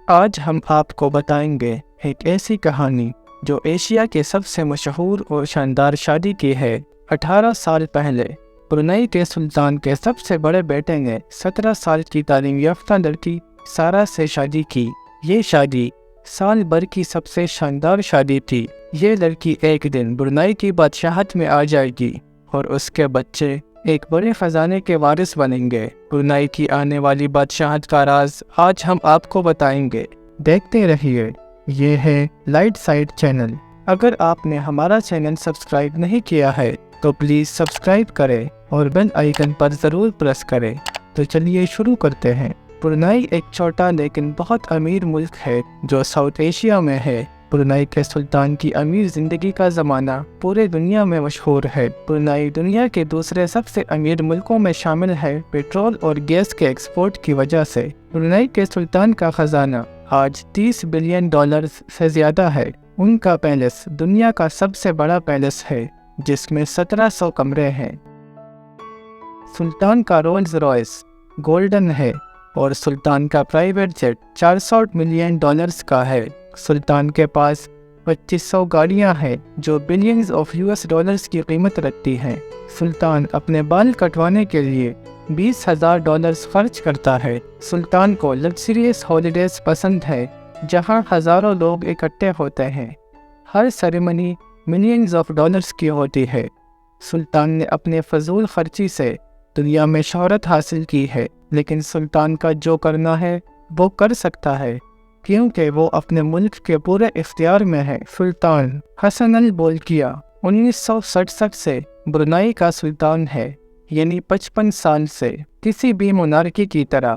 آج ہم آپ کو بتائیں گے ایک ایسی کہانی جو ایشیا کے سب سے مشہور اور شاندار شادی کی ہے۔ 18 سال پہلے برونائی کے سلطان کے سب سے بڑے بیٹے نے 17 سال کی تعلیم یافتہ لڑکی سارا سے شادی کی۔ یہ شادی سال بھر کی سب سے شاندار شادی تھی۔ یہ لڑکی ایک دن برونائی کی بادشاہت میں آ جائے گی اور اس کے بچے ایک بڑے خزانے کے وارث بنیں گے۔ برونائی کی آنے والی بادشاہت کا راز آج ہم آپ کو بتائیں گے۔ دیکھتے رہیے، یہ ہے لائٹ سائڈ چینل۔ اگر آپ نے ہمارا چینل سبسکرائب نہیں کیا ہے تو پلیز سبسکرائب کریں اور بیل آئیکن پر ضرور پریس کریں۔ تو چلیے شروع کرتے ہیں۔ برونائی ایک چھوٹا لیکن بہت امیر ملک ہے جو ساؤتھ ایشیا میں ہے۔ برونائی کے سلطان کی امیر زندگی کا زمانہ پورے دنیا میں مشہور ہے۔ برونائی دنیا کے دوسرے سب سے امیر ملکوں میں شامل ہے پیٹرول اور گیس کے ایکسپورٹ کی وجہ سے۔ برونائی کے سلطان کا خزانہ آج $30 بلین سے زیادہ ہے۔ ان کا پیلس دنیا کا سب سے بڑا پیلس ہے جس میں 1700 کمرے ہیں۔ سلطان کا رولز رائس گولڈن ہے اور سلطان کا پرائیویٹ جیٹ $400 ملین کا ہے۔ سلطان کے پاس 2500 گاڑیاں ہیں جو بلینز آف US کی قیمت رکھتی ہیں۔ سلطان اپنے بال کٹوانے کے لیے $20,000 خرچ کرتا ہے۔ سلطان کو لگژریس ہالیڈیز پسند ہے جہاں ہزاروں لوگ اکٹھے ہوتے ہیں۔ ہر سیریمنی ملینز آف ڈالرز کی ہوتی ہے۔ سلطان نے اپنے فضول خرچی سے دنیا میں شہرت حاصل کی ہے، لیکن سلطان کا جو کرنا ہے وہ کر سکتا ہے کیونکہ وہ اپنے ملک کے پورے اختیار میں ہے۔ سلطان حسن البولکیہ 1967 سے برونائی کا سلطان ہے، یعنی 55 سال سے۔ کسی بھی مونارکی کی طرح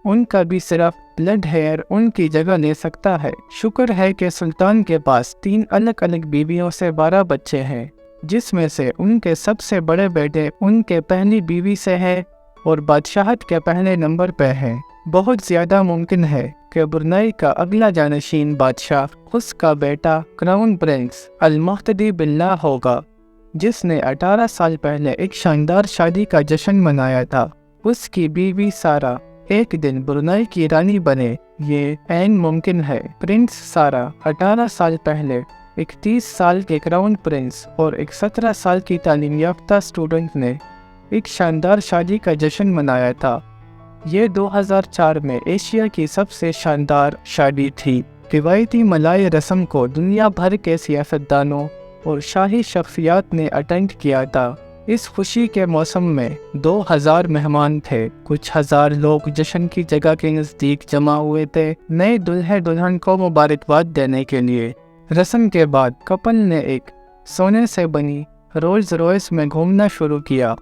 ان کا بھی صرف بلڈ ہیئر ان کی جگہ لے سکتا ہے۔ شکر ہے کہ سلطان کے پاس 3 الگ الگ بیویوں سے 12 بچے ہیں، جس میں سے ان کے سب سے بڑے بیٹے ان کے پہلی بیوی سے ہے اور بادشاہت کے پہلے نمبر پہ ہے۔ بہت زیادہ ممکن ہے کہ برونائی کا اگلا جانشین بادشاہ اس کا بیٹا کراؤن پرنس المہدی باللہ ہوگا، جس نے 18 سال پہلے ایک شاندار شادی کا جشن منایا تھا۔ اس کی بیوی سارا ایک دن برونائی کی رانی بنے، یہ عین ممکن ہے۔ پرنس سارا 18 سال پہلے ایک 30 سال کے کراؤن پرنس اور ایک 17 سال کی تعلیم یافتہ اسٹوڈنٹ نے ایک شاندار شادی کا جشن منایا تھا۔ یہ 2004 میں ایشیا کی سب سے شاندار شادی تھی۔ روایتی ملائی رسم کو دنیا بھر کے سیاستدانوں اور شاہی شخصیات نے اٹینڈ کیا تھا۔ اس خوشی کے موسم میں 2000 مہمان تھے۔ کچھ ہزار لوگ جشن کی جگہ کے نزدیک جمع ہوئے تھے نئے دلہے دلہن کو مبارکباد دینے کے لیے۔ رسم کے بعد کپل نے ایک سونے سے بنی رولز رائس میں گھومنا شروع کیا۔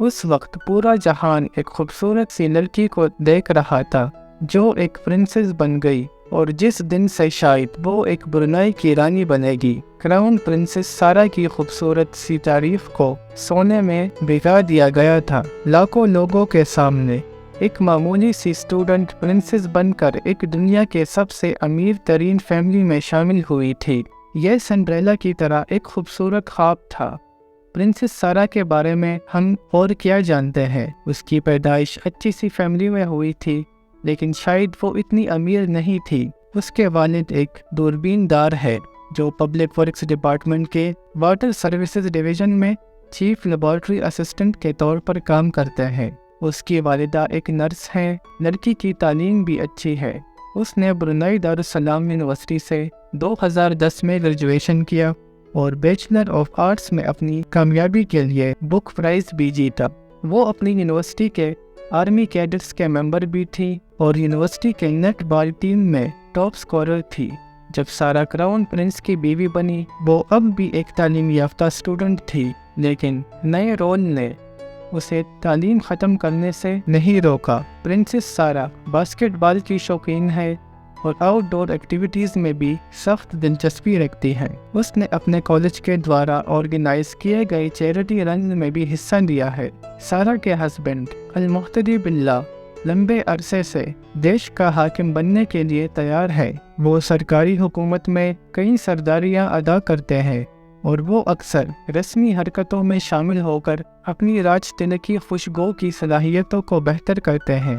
اس وقت پورا جہان ایک خوبصورت سی لڑکی کو دیکھ رہا تھا جو ایک پرنسس بن گئی اور جس دن سے شاید وہ ایک برونائی کی رانی بنے گی۔ کراؤن پرنسس سارا کی خوبصورت سی تعریف کو سونے میں بھگا دیا گیا تھا۔ لاکھوں لوگوں کے سامنے ایک معمولی سی اسٹوڈنٹ پرنسس بن کر ایک دنیا کے سب سے امیر ترین فیملی میں شامل ہوئی تھی۔ یہ سنڈریلا کی طرح ایک خوبصورت خواب تھا۔ پرنسس سارا کے بارے میں ہم اور کیا جانتے ہیں؟ اس کی پیدائش اچھی سی فیملی میں ہوئی تھی، لیکن شاید وہ اتنی امیر نہیں تھی۔ اس کے والد ایک دوربین دار ہے جو پبلک ورکس ڈپارٹمنٹ کے واٹر سروسز ڈویژن میں چیف لیبارٹری اسسٹنٹ کے طور پر کام کرتے ہیں۔ اس کی والدہ ایک نرس ہیں۔ لڑکی کی تعلیم بھی اچھی ہے۔ اس نے برونائی دارالسلام یونیورسٹی سے 2010 میں گریجویشن کیا اور بیچلر آف آرٹس میں اپنی کامیابی کے لیے بک پرائز بھی جیتا۔ وہ اپنی یونیورسٹی کے آرمی کیڈٹس کے ممبر بھی تھی اور یونیورسٹی کے نیٹ بال ٹیم میں ٹاپ سکورر تھی۔ جب سارا کراؤن پرنس کی بیوی بنی، وہ اب بھی ایک تعلیم یافتہ اسٹوڈنٹ تھی، لیکن نئے رول نے اسے تعلیم ختم کرنے سے نہیں روکا۔ پرنسس سارا باسکٹ بال کی شوقین ہے اور آؤٹ ڈور ایکٹیویٹیز میں بھی سخت دلچسپی رکھتی ہے۔ اس نے اپنے کالج کے دوارا آرگنائز کیے گئے چیریٹی رن میں بھی حصہ لیا ہے۔ سارا کے ہسبینڈ المہدی باللہ لمبے عرصے سے دیش کا حاکم بننے کے لیے تیار ہے۔ وہ سرکاری حکومت میں کئی سرداریاں ادا کرتے ہیں اور وہ اکثر رسمی حرکتوں میں شامل ہو کر اپنی راج تلک کی خوشگو کی صلاحیتوں کو بہتر کرتے ہیں۔